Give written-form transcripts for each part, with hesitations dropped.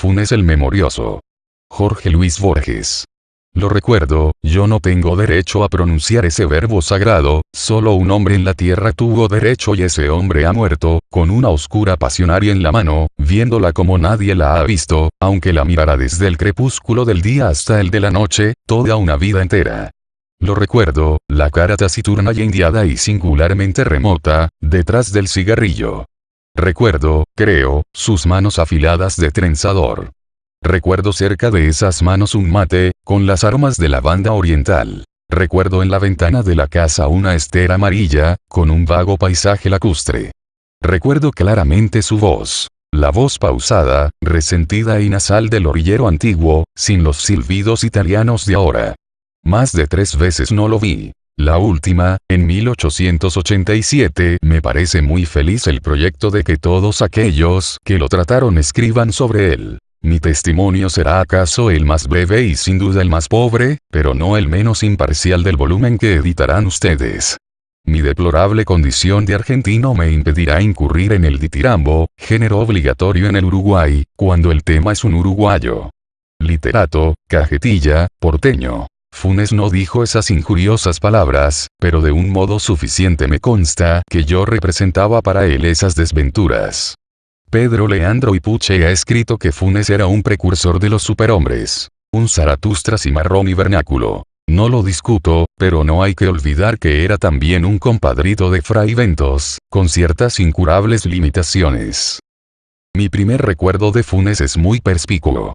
Funes el Memorioso. Jorge Luis Borges. Lo recuerdo, yo no tengo derecho a pronunciar ese verbo sagrado, solo un hombre en la tierra tuvo derecho y ese hombre ha muerto, con una oscura pasionaria en la mano, viéndola como nadie la ha visto, aunque la mirara desde el crepúsculo del día hasta el de la noche, toda una vida entera. Lo recuerdo, la cara taciturna y indiada y singularmente remota, detrás del cigarrillo. Recuerdo, creo, sus manos afiladas de trenzador. Recuerdo cerca de esas manos un mate, con las aromas de la banda oriental. Recuerdo en la ventana de la casa una estera amarilla, con un vago paisaje lacustre. Recuerdo claramente su voz. La voz pausada, resentida y nasal del orillero antiguo, sin los silbidos italianos de ahora. Más de 3 veces no lo vi. La última, en 1887, me parece muy feliz el proyecto de que todos aquellos que lo trataron escriban sobre él. Mi testimonio será acaso el más breve y sin duda el más pobre, pero no el menos imparcial del volumen que editarán ustedes. Mi deplorable condición de argentino me impedirá incurrir en el ditirambo, género obligatorio en el Uruguay, cuando el tema es un uruguayo. Literato, cajetilla, porteño. Funes no dijo esas injuriosas palabras, pero de un modo suficiente me consta que yo representaba para él esas desventuras. Pedro Leandro Ipuche ha escrito que Funes era un precursor de los superhombres. Un Zaratustra cimarrón y vernáculo. No lo discuto, pero no hay que olvidar que era también un compadrito de Fray Bentos, con ciertas incurables limitaciones. Mi primer recuerdo de Funes es muy perspicuo.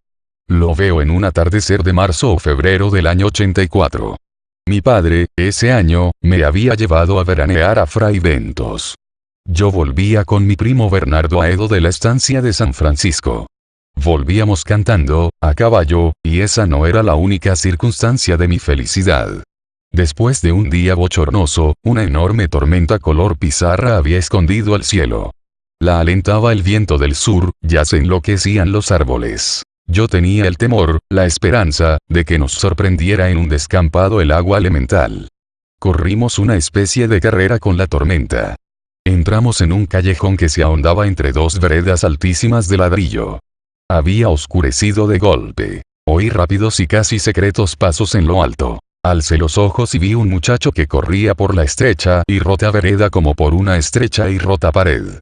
Lo veo en un atardecer de marzo o febrero del año 84. Mi padre, ese año, me había llevado a veranear a Fray Bentos. Yo volvía con mi primo Bernardo Aedo de la estancia de San Francisco. Volvíamos cantando, a caballo, y esa no era la única circunstancia de mi felicidad. Después de un día bochornoso, una enorme tormenta color pizarra había escondido el cielo. La alentaba el viento del sur, ya se enloquecían los árboles. Yo tenía el temor, la esperanza, de que nos sorprendiera en un descampado el agua elemental. Corrimos una especie de carrera con la tormenta. Entramos en un callejón que se ahondaba entre 2 veredas altísimas de ladrillo. Había oscurecido de golpe. Oí rápidos y casi secretos pasos en lo alto. Alcé los ojos y vi un muchacho que corría por la estrecha y rota vereda como por una estrecha y rota pared.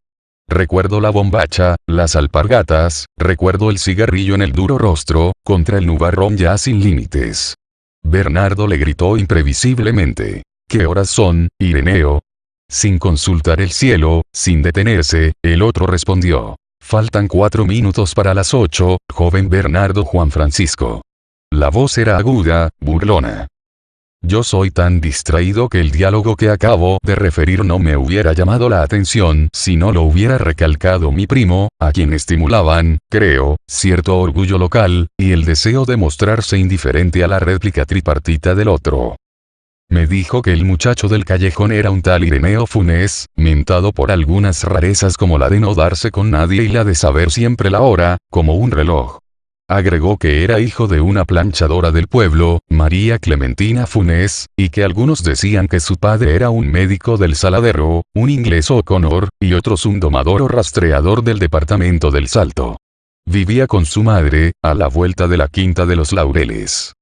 Recuerdo la bombacha, las alpargatas, recuerdo el cigarrillo en el duro rostro, contra el nubarrón ya sin límites. Bernardo le gritó imprevisiblemente: ¿Qué horas son, Ireneo? Sin consultar el cielo, sin detenerse, el otro respondió: faltan 4 minutos para las 8, joven Bernardo Juan Francisco. La voz era aguda, burlona. Yo soy tan distraído que el diálogo que acabo de referir no me hubiera llamado la atención si no lo hubiera recalcado mi primo, a quien estimulaban, creo, cierto orgullo local, y el deseo de mostrarse indiferente a la réplica tripartita del otro. Me dijo que el muchacho del callejón era un tal Ireneo Funes, mentado por algunas rarezas como la de no darse con nadie y la de saber siempre la hora, como un reloj. Agregó que era hijo de una planchadora del pueblo, María Clementina Funes, y que algunos decían que su padre era un médico del Saladero, un inglés O'Connor, y otros un domador o rastreador del departamento del Salto. Vivía con su madre, a la vuelta de la Quinta de los Laureles.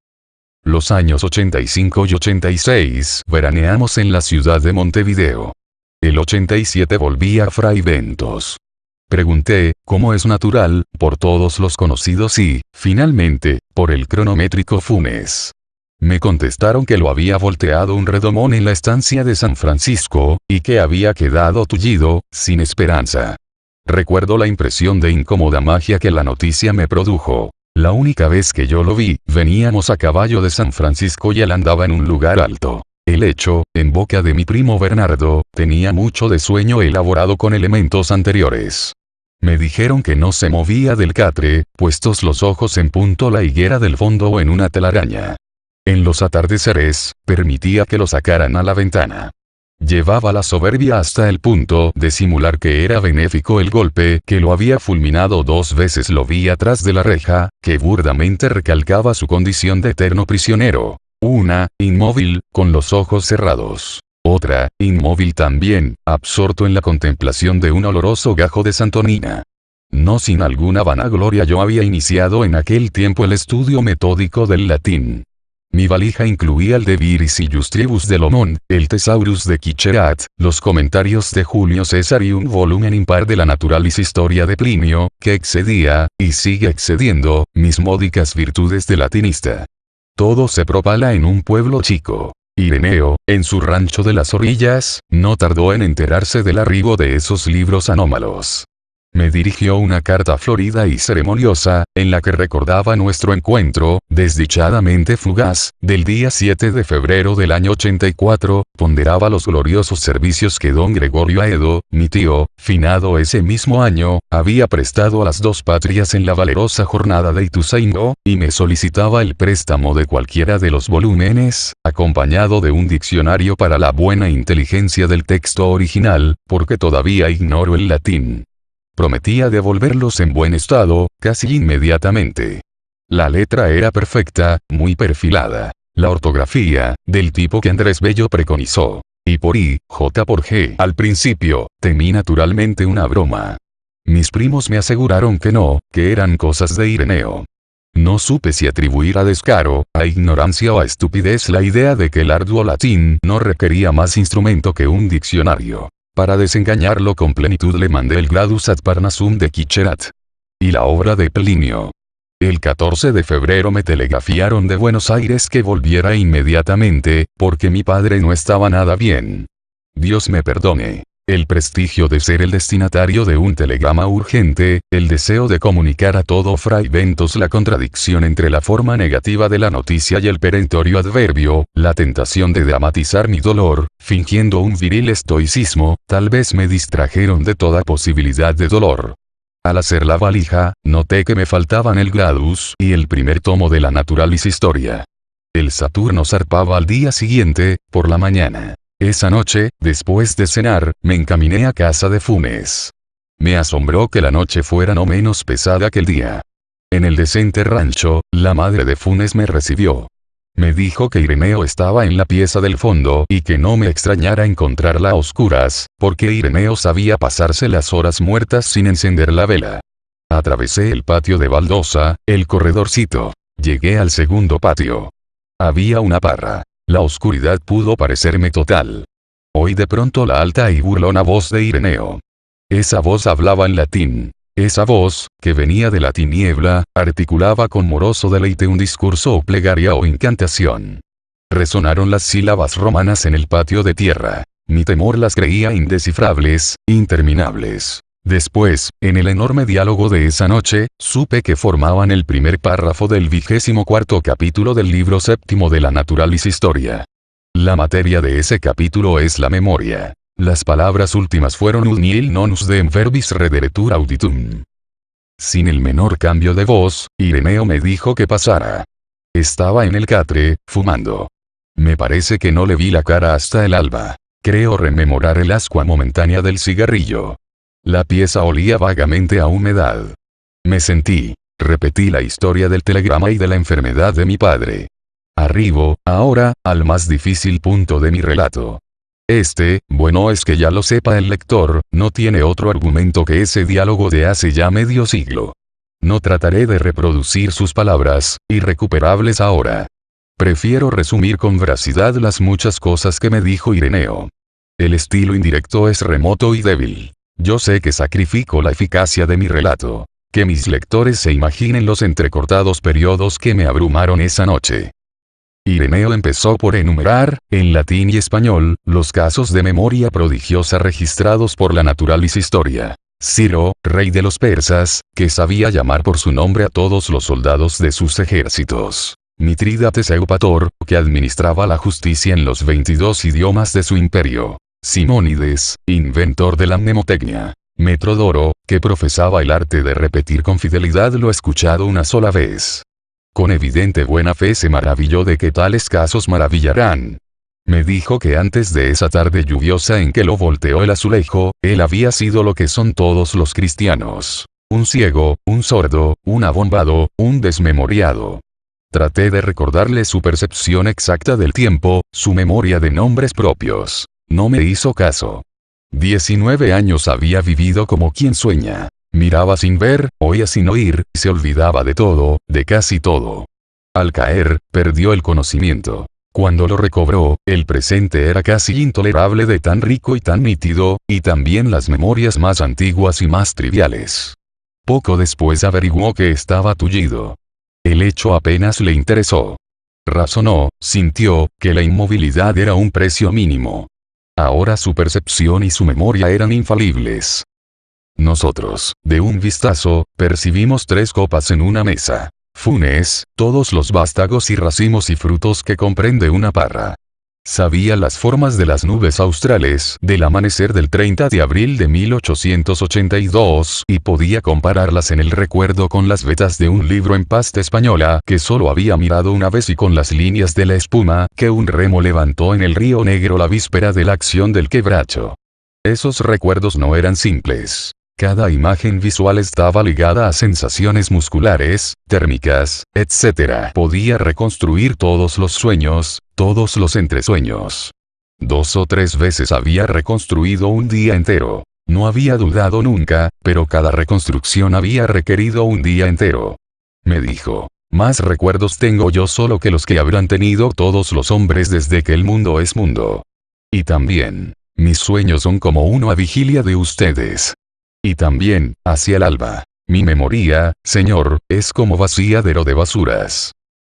Los años 85 y 86 veraneamos en la ciudad de Montevideo. El 87 volví a Fray Bentos. Pregunté, como es natural, por todos los conocidos y, finalmente, por el cronométrico Funes. Me contestaron que lo había volteado un redomón en la estancia de San Francisco, y que había quedado tullido, sin esperanza. Recuerdo la impresión de incómoda magia que la noticia me produjo. La única vez que yo lo vi, veníamos a caballo de San Francisco y él andaba en un lugar alto. El hecho, en boca de mi primo Bernardo, tenía mucho de sueño elaborado con elementos anteriores. Me dijeron que no se movía del catre, puestos los ojos en punto la higuera del fondo o en una telaraña. En los atardeceres, permitía que lo sacaran a la ventana. Llevaba la soberbia hasta el punto de simular que era benéfico el golpe que lo había fulminado 2 veces. Lo vi atrás de la reja, que burdamente recalcaba su condición de eterno prisionero. Una, inmóvil, con los ojos cerrados. Otra, inmóvil también, absorto en la contemplación de un oloroso gajo de santonina. No sin alguna vanagloria yo había iniciado en aquel tiempo el estudio metódico del latín. Mi valija incluía el De Viris Illustribus de Lomón, el Thesaurus de Quicherat, los comentarios de Julio César y un volumen impar de la Naturalis Historia de Plinio, que excedía, y sigue excediendo, mis módicas virtudes de latinista. Todo se propala en un pueblo chico. Ireneo, en su rancho de las orillas, no tardó en enterarse del arribo de esos libros anómalos. Me dirigió una carta florida y ceremoniosa, en la que recordaba nuestro encuentro, desdichadamente fugaz, del día 7 de febrero del año 84, ponderaba los gloriosos servicios que don Gregorio Aedo, mi tío, finado ese mismo año, había prestado a las dos patrias en la valerosa jornada de Ituzaingó, y me solicitaba el préstamo de cualquiera de los volúmenes, acompañado de un diccionario para la buena inteligencia del texto original, porque todavía ignoro el latín. Prometía devolverlos en buen estado, casi inmediatamente. La letra era perfecta, muy perfilada. La ortografía, del tipo que Andrés Bello preconizó. Y por I, J por G. Al principio, temí naturalmente una broma. Mis primos me aseguraron que no, que eran cosas de Ireneo. No supe si atribuir a descaro, a ignorancia o a estupidez la idea de que el arduo latín no requería más instrumento que un diccionario. Para desengañarlo con plenitud le mandé el Gradus ad Parnassum de Quicherat. Y la obra de Plinio. El 14 de febrero me telegrafiaron de Buenos Aires que volviera inmediatamente, porque mi padre no estaba nada bien. Dios me perdone. El prestigio de ser el destinatario de un telegrama urgente, el deseo de comunicar a todo Fray Ventos la contradicción entre la forma negativa de la noticia y el perentorio adverbio, la tentación de dramatizar mi dolor, fingiendo un viril estoicismo, tal vez me distrajeron de toda posibilidad de dolor. Al hacer la valija, noté que me faltaban el Gradus y el primer tomo de la Naturalis Historia. El Saturno zarpaba al día siguiente, por la mañana. Esa noche, después de cenar, me encaminé a casa de Funes. Me asombró que la noche fuera no menos pesada que el día. En el decente rancho, la madre de Funes me recibió. Me dijo que Ireneo estaba en la pieza del fondo y que no me extrañara encontrarla a oscuras, porque Ireneo sabía pasarse las horas muertas sin encender la vela. Atravesé el patio de baldosa, el corredorcito. Llegué al segundo patio. Había una parra. La oscuridad pudo parecerme total. Oí de pronto la alta y burlona voz de Ireneo. Esa voz hablaba en latín. Esa voz, que venía de la tiniebla, articulaba con moroso deleite un discurso o plegaria o incantación. Resonaron las sílabas romanas en el patio de tierra. Mi temor las creía indescifrables, interminables. Después, en el enorme diálogo de esa noche, supe que formaban el primer párrafo del 24º capítulo del libro séptimo de la Naturalis Historia. La materia de ese capítulo es la memoria. Las palabras últimas fueron ut nihil nonus dem verbis rederetur auditum. Sin el menor cambio de voz, Ireneo me dijo que pasara. Estaba en el catre, fumando. Me parece que no le vi la cara hasta el alba. Creo rememorar el ascua momentánea del cigarrillo. La pieza olía vagamente a humedad. Me sentí. Repetí la historia del telegrama y de la enfermedad de mi padre. Arribo, ahora, al más difícil punto de mi relato. Bueno es que ya lo sepa el lector, no tiene otro argumento que ese diálogo de hace ya medio siglo. No trataré de reproducir sus palabras, irrecuperables ahora. Prefiero resumir con veracidad las muchas cosas que me dijo Ireneo. El estilo indirecto es remoto y débil. Yo sé que sacrifico la eficacia de mi relato. Que mis lectores se imaginen los entrecortados periodos que me abrumaron esa noche. Ireneo empezó por enumerar, en latín y español, los casos de memoria prodigiosa registrados por la Naturalis Historia. Ciro, rey de los persas, que sabía llamar por su nombre a todos los soldados de sus ejércitos. Mitrídates Eupator, que administraba la justicia en los 22 idiomas de su imperio. Simónides, inventor de la mnemotecnia. Metrodoro, que profesaba el arte de repetir con fidelidad lo escuchado una sola vez. Con evidente buena fe se maravilló de que tales casos maravillarán. Me dijo que antes de esa tarde lluviosa en que lo volteó el azulejo, él había sido lo que son todos los cristianos. Un ciego, un sordo, un abombado, un desmemoriado. Traté de recordarle su percepción exacta del tiempo, su memoria de nombres propios. No me hizo caso. 19 años había vivido como quien sueña. Miraba sin ver, oía sin oír, se olvidaba de todo, de casi todo. Al caer, perdió el conocimiento. Cuando lo recobró, el presente era casi intolerable de tan rico y tan nítido, y también las memorias más antiguas y más triviales. Poco después averiguó que estaba tullido. El hecho apenas le interesó. Razonó, sintió, que la inmovilidad era un precio mínimo. Ahora su percepción y su memoria eran infalibles. Nosotros, de un vistazo, percibimos 3 copas en una mesa. Funes, todos los vástagos y racimos y frutos que comprende una parra. Sabía las formas de las nubes australes del amanecer del 30 de abril de 1882 y podía compararlas en el recuerdo con las vetas de un libro en pasta española que solo había mirado una vez y con las líneas de la espuma que un remo levantó en el río Negro la víspera de la acción del quebracho. Esos recuerdos no eran simples. Cada imagen visual estaba ligada a sensaciones musculares, térmicas, etc. Podía reconstruir todos los sueños, todos los entresueños. 2 o 3 veces había reconstruido un día entero. No había dudado nunca, pero cada reconstrucción había requerido un día entero. Me dijo, más recuerdos tengo yo solo que los que habrán tenido todos los hombres desde que el mundo es mundo. Y también, mis sueños son como una vigilia de ustedes. Y también, hacia el alba. Mi memoria, señor, es como vaciadero de basuras.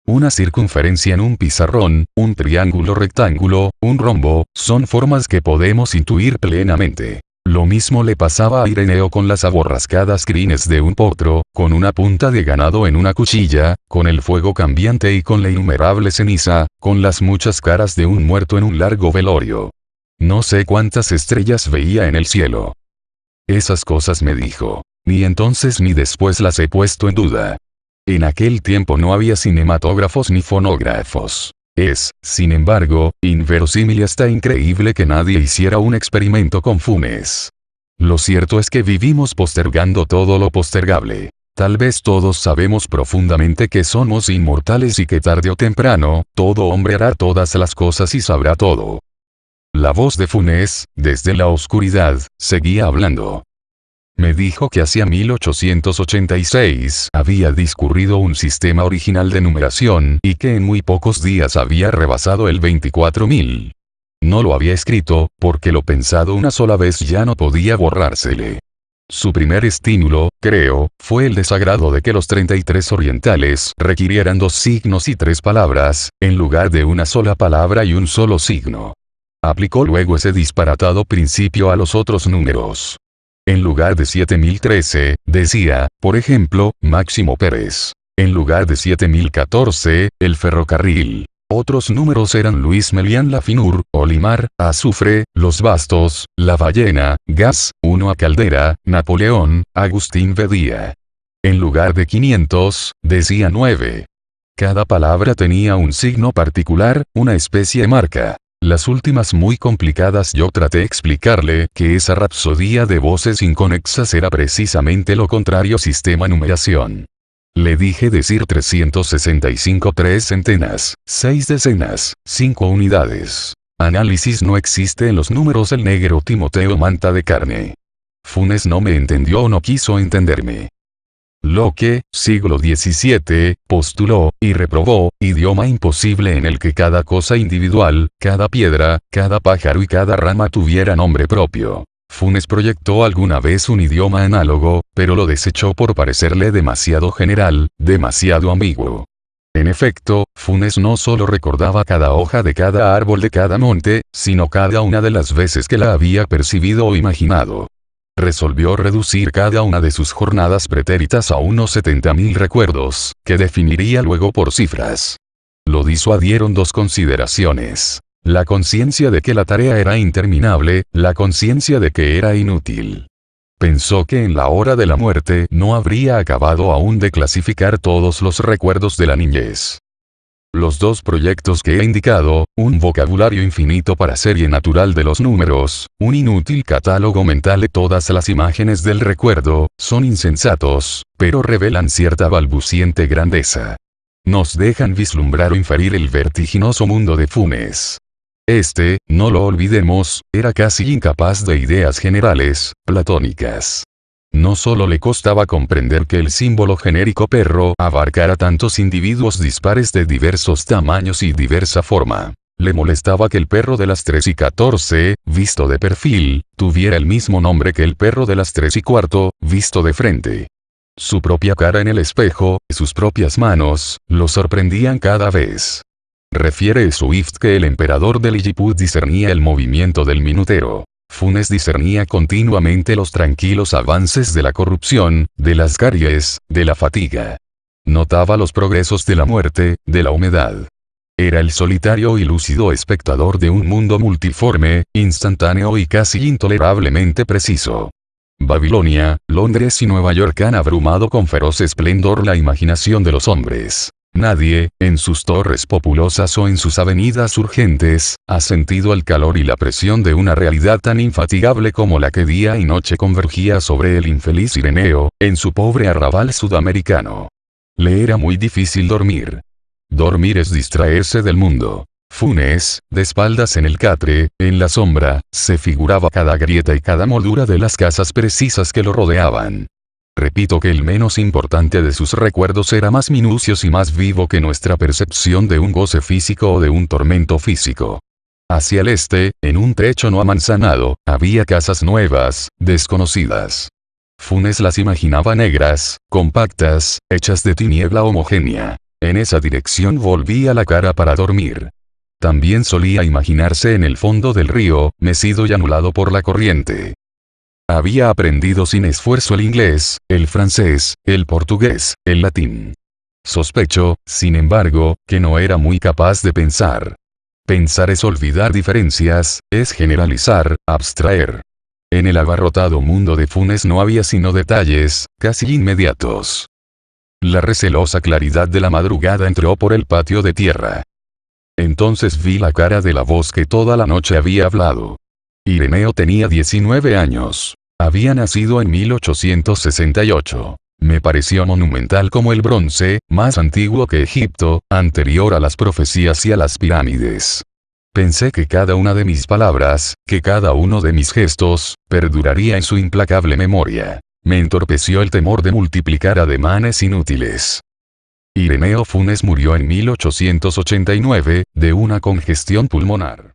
Una circunferencia en un pizarrón, un triángulo rectángulo, un rombo, son formas que podemos intuir plenamente. Lo mismo le pasaba a Ireneo con las aborrascadas crines de un potro, con una punta de ganado en una cuchilla, con el fuego cambiante y con la innumerable ceniza, con las muchas caras de un muerto en un largo velorio. No sé cuántas estrellas veía en el cielo. Esas cosas me dijo. Ni entonces ni después las he puesto en duda. En aquel tiempo no había cinematógrafos ni fonógrafos. Es, sin embargo, inverosímil y hasta increíble que nadie hiciera un experimento con Funes. Lo cierto es que vivimos postergando todo lo postergable. Tal vez todos sabemos profundamente que somos inmortales y que tarde o temprano, todo hombre hará todas las cosas y sabrá todo. La voz de Funes, desde la oscuridad, seguía hablando. Me dijo que hacia 1886 había discurrido un sistema original de numeración y que en muy pocos días había rebasado el 24.000. No lo había escrito, porque lo pensado una sola vez ya no podía borrársele. Su primer estímulo, creo, fue el desagrado de que los 33 orientales requirieran 2 signos y 3 palabras, en lugar de una sola palabra y un solo signo. Aplicó luego ese disparatado principio a los otros números. En lugar de 7013, decía, por ejemplo, Máximo Pérez. En lugar de 7014, el ferrocarril. Otros números eran Luis Melián Lafinur, Olimar, Azufre, Los Bastos, La Ballena, Gas, 1 a Caldera, Napoleón, Agustín Bedía. En lugar de 500, decía 9. Cada palabra tenía un signo particular, una especie de marca. Las últimas muy complicadas yo traté de explicarle que esa rapsodía de voces inconexas era precisamente lo contrario sistema numeración. Le dije decir 365 3 centenas, 6 decenas, 5 unidades. Análisis no existe en los números el negro Timoteo Manta de carne. Funes no me entendió o no quiso entenderme. Locke, siglo XVII, postuló, y reprobó, idioma imposible en el que cada cosa individual, cada piedra, cada pájaro y cada rama tuviera nombre propio. Funes proyectó alguna vez un idioma análogo, pero lo desechó por parecerle demasiado general, demasiado ambiguo. En efecto, Funes no solo recordaba cada hoja de cada árbol de cada monte, sino cada una de las veces que la había percibido o imaginado. Resolvió reducir cada una de sus jornadas pretéritas a unos 70.000 recuerdos, que definiría luego por cifras. Lo disuadieron 2 consideraciones. La conciencia de que la tarea era interminable, la conciencia de que era inútil. Pensó que en la hora de la muerte no habría acabado aún de clasificar todos los recuerdos de la niñez. Los 2 proyectos que he indicado, un vocabulario infinito para serie natural de los números, un inútil catálogo mental de todas las imágenes del recuerdo, son insensatos, pero revelan cierta balbuciente grandeza. Nos dejan vislumbrar o inferir el vertiginoso mundo de Funes. Este, no lo olvidemos, era casi incapaz de ideas generales, platónicas. No solo le costaba comprender que el símbolo genérico perro abarcara tantos individuos dispares de diversos tamaños y diversa forma. Le molestaba que el perro de las 3 y 14, visto de perfil, tuviera el mismo nombre que el perro de las 3 y cuarto, visto de frente. Su propia cara en el espejo, sus propias manos, lo sorprendían cada vez. Refiere Swift que el emperador de Lilliput discernía el movimiento del minutero. Funes discernía continuamente los tranquilos avances de la corrupción, de las caries, de la fatiga. Notaba los progresos de la muerte, de la humedad. Era el solitario y lúcido espectador de un mundo multiforme, instantáneo y casi intolerablemente preciso. Babilonia, Londres y Nueva York han abrumado con feroz esplendor la imaginación de los hombres. Nadie, en sus torres populosas o en sus avenidas urgentes, ha sentido el calor y la presión de una realidad tan infatigable como la que día y noche convergía sobre el infeliz Ireneo, en su pobre arrabal sudamericano. Le era muy difícil dormir. Dormir es distraerse del mundo. Funes, de espaldas en el catre, en la sombra, se figuraba cada grieta y cada moldura de las casas precisas que lo rodeaban. Repito que el menos importante de sus recuerdos era más minucioso y más vivo que nuestra percepción de un goce físico o de un tormento físico. Hacia el este, en un trecho no amanzanado, había casas nuevas, desconocidas. Funes las imaginaba negras, compactas, hechas de tiniebla homogénea. En esa dirección volvía la cara para dormir. También solía imaginarse en el fondo del río, mecido y anulado por la corriente. Había aprendido sin esfuerzo el inglés, el francés, el portugués, el latín. Sospecho, sin embargo, que no era muy capaz de pensar. Pensar es olvidar diferencias, es generalizar, abstraer. En el abarrotado mundo de Funes no había sino detalles, casi inmediatos. La recelosa claridad de la madrugada entró por el patio de tierra. Entonces vi la cara de la voz que toda la noche había hablado. Ireneo tenía 19 años. Había nacido en 1868. Me pareció monumental como el bronce, más antiguo que Egipto, anterior a las profecías y a las pirámides. Pensé que cada una de mis palabras, que cada uno de mis gestos, perduraría en su implacable memoria. Me entorpeció el temor de multiplicar ademanes inútiles. Ireneo Funes murió en 1889, de una congestión pulmonar.